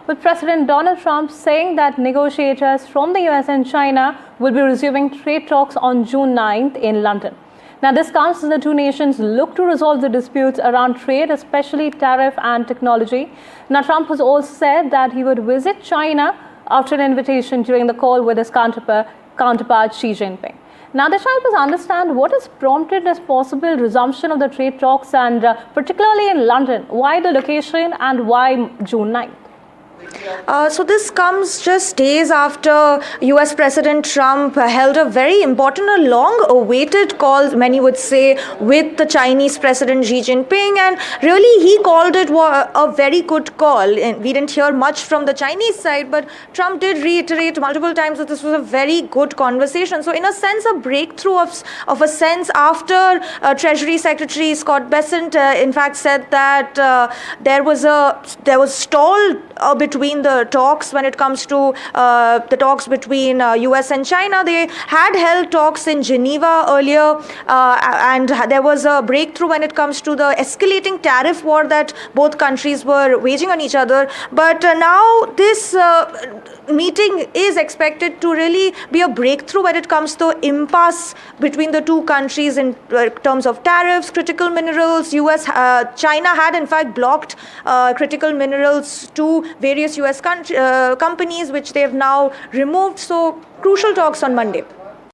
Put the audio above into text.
with President Donald Trump saying that negotiators from the US and China will be resuming trade talks on June 9th in London. Now, this comes as the two nations look to resolve the disputes around trade, especially tariff and technology. Now, Trump has also said that he would visit China after an invitation during the call with his counterpart Xi Jinping. Now, this helps us understand what has prompted this possible resumption of the trade talks, and particularly in London. Why the location and why June 9th? So this comes just days after US President Trump held a very important, a long-awaited call, many would say, with the Chinese President Xi Jinping, and really he called it a very good call. And we didn't hear much from the Chinese side, but Trump did reiterate multiple times that this was a very good conversation. So in a sense, a breakthrough of a sense after Treasury Secretary Scott Bessent in fact said that there was stall between the talks when it comes to the talks between US and China. They had held talks in Geneva earlier, and there was a breakthrough when it comes to the escalating tariff war that both countries were waging on each other. But now this meeting is expected to really be a breakthrough when it comes to impasse between the two countries in terms of tariffs, critical minerals. China had in fact blocked critical minerals to various US companies, which they have now removed. So crucial talks on Monday.